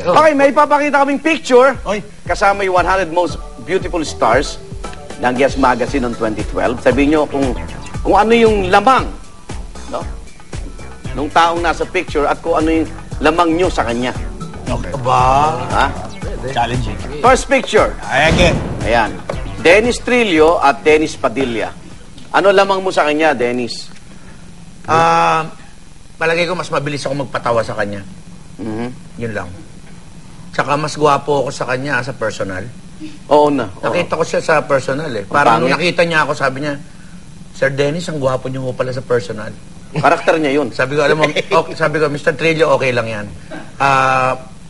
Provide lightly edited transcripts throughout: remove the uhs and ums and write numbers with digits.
Okay, may ipapakita kaming picture. Kasama yung 100 most beautiful stars ng Yes Magazine noong 2012. Sabihin nyo kung ano yung lamang, no? Nung taong nasa picture at kung ano yung lamang nyo sa kanya. Okay. Aba. Ha? Challenging. First picture. Ayan. Dennis Trillo at Dennis Padilla. Ano lamang mo sa kanya, Dennis? Palagay ko mas mabilis ako magpatawa sa kanya. Yun lang. Tsaka mas gwapo ako sa kanya sa personal. Oo na. Nakita ko siya sa personal eh. Parang nung nakita niya ako, sabi niya, Sir Dennis, ang gwapo niyo po pala sa personal. Karakter niya yun. Sabi ko, alam mo, okay, sabi ko, Mr. Trillo, okay lang yan.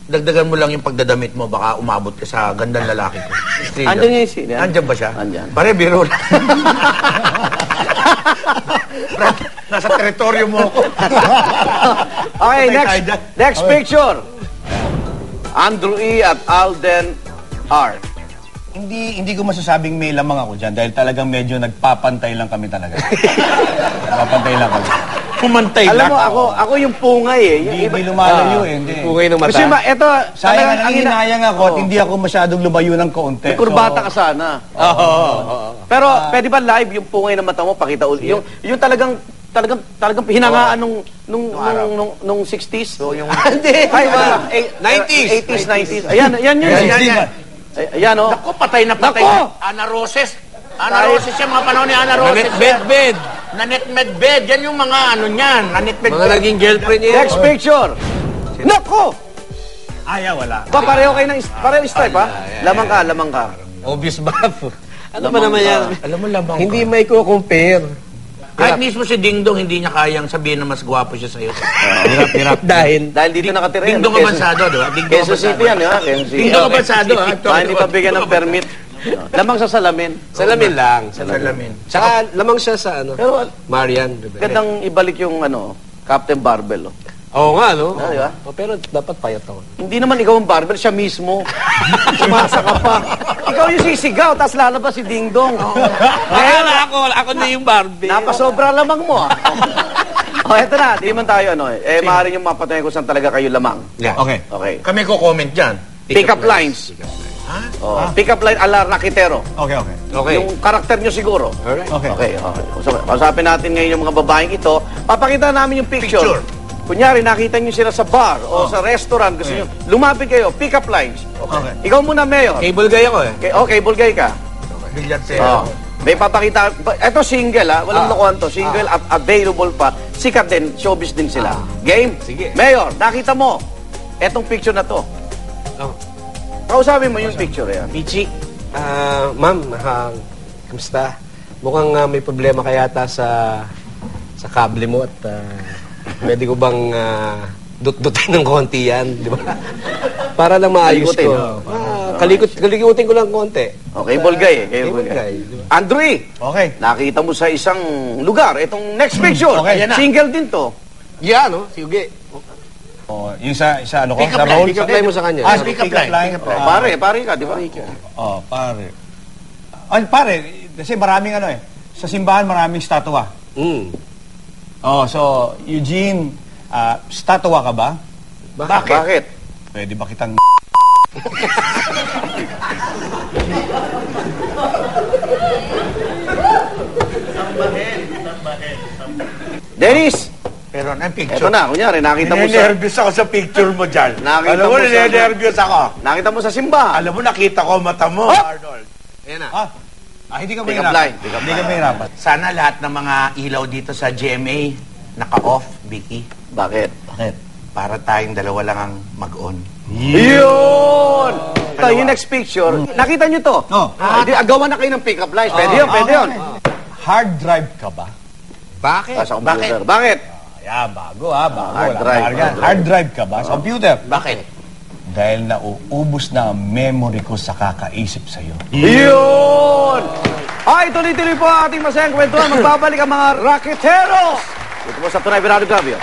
Dagdagan mo lang yung pagdadamit mo, baka umabot ka sa gandang lalaki ko. Andiyan niya yung sila. Andiyan ba siya? Andiyan. Pare, biro lang. Nasa teritoryo mo ako. Okay, next picture. Andrew E. at Alden R. Hindi ko masasabing may lamang ako dyan dahil talagang medyo nagpapantay lang kami talaga. Nagpapantay lang kami. Pumantay lang. Alam mo, ako yung pungay eh. Hindi lumalayo eh. Hindi. Pungay ng mata. Kasi ito, sayang na nanginayang ako at hindi ako masyadong lumayo ng kaunti. may kurbata ka sana. Pero pwede ba live yung pungay ng mata mo, pakita ulit? Yung talagang hinangaan nung 60s? Yung... Hindi. 90s. 80s, 90s. Ayan yun. Ayan o. Naku, patay na patay. Ana Roses. Ana Roses yung mga panahon ni Ana Roses. Nanit-med-bed. Nanit-med-bed. Yan yung mga ano niyan. Nanit-med-bed. Mga naging girlfriend niya. Next picture. Nako! Wala. Pareho kayo ng stripe ha? Lamang ka. Obvious ba? Ano ba naman yan? Alam mo, lamang Hindi may ko-compare. Kahit mismo si Dingdong, hindi niya kayang sabihin na mas gwapo siya sa'yo. Hirap. Dahil Dito nakatira yan. Dingdong Abansado, di ba? Quezon City yan, ha? Dingdong Abansado, ha? Hindi pa bigyan ng permit. Lamang sa salamin. salamin lang. Salamin. Tsaka lamang siya sa ano. Pero Marian. gandang ibalik yung Captain Barbell. Oo nga, no? Di ba? Pero dapat payat ako. Hindi naman ikaw ang Barbell, siya mismo. Sumasa ka pa. Ikaw yung sisigaw, tapos lalabas si Ding Dong. Akala ako na yung Barbie. Napasobra lamang mo, eto na, di man tayo, maaaring yung mapatayin kung saan talaga kayo lamang. Yeah. Okay. Kami ko comment dyan. Pick up lines. Pick up line ala Rakitero. Okay. Yung karakter nyo siguro. Alright. Okay. Kausapin natin ngayon yung mga babaeng ito. Papakita namin yung picture. Kunyari, nakita nyo sila sa bar o sa restaurant. Gusto nyo, lumapit kayo, pick up lines. Okay. Ikaw muna, Mayor. Cable guy ako eh. Okay, bulgay ka. Bilyartero. May papakita. Ito single walang lokohan to. Single at available pa. Sikat din, showbiz din sila. Game? Sige. Mayor, nakita mo. Etong picture na to. Kausapin mo yung picture yan. Pichi, ma'am, kamusta? Mukhang may problema ka yata sa kable mo at pwede ko bang dut-dutin ng konti yan, di ba? Para lang maayos Kalikutin. ko. Kalikutin ko lang konti. Okay, bulgay Cable guy. Diba? Andrew, Okay. nakita mo sa isang lugar. Itong next picture. Okay. Single din to. Yeah, no? Sige. Yung sa ano ko, Pick up sa line, role. Pick up line mo sa kanya. Pick up line. Pare ka, di ba? Pare. Pare, kasi maraming sa simbahan maraming statwa. So, Eugene, statwa ka ba? Bakit? Pwede ba kitang Dennis! Pero ang Ito picture. na, kunyari, nakita mo sa... Ninervyos ako sa picture mo dyan. Nakita Alam mo, mo sa- ninervyos ako. Nakita mo sa simbahan. Alam mo, nakita ko mata mo, Arnold. Ayan na. hindi ka Pick up mahirapan. line. Hindi ka mahirapan. Sana lahat ng mga ilaw dito sa GMA naka-off, Vicky. Bakit? Para tayong dalawa lang ang mag-on. Yun! Ito, yung next picture. Nakita nyo to? Gawa na kayo ng pick-up lines. Pwede yun. Hard drive ka ba? Bakit? Sa computer. Bakit? Bago. Hard drive. Hard drive ka ba sa computer? Bakit? Dahil nauubos na ang memory ko sa kakaisip sa'yo. Yun! Tuloy-tuloy po ang ating masayang kwentuhan. Magbabalik ang mga Raketeros! Dito po sa Tunay Birado Gabio.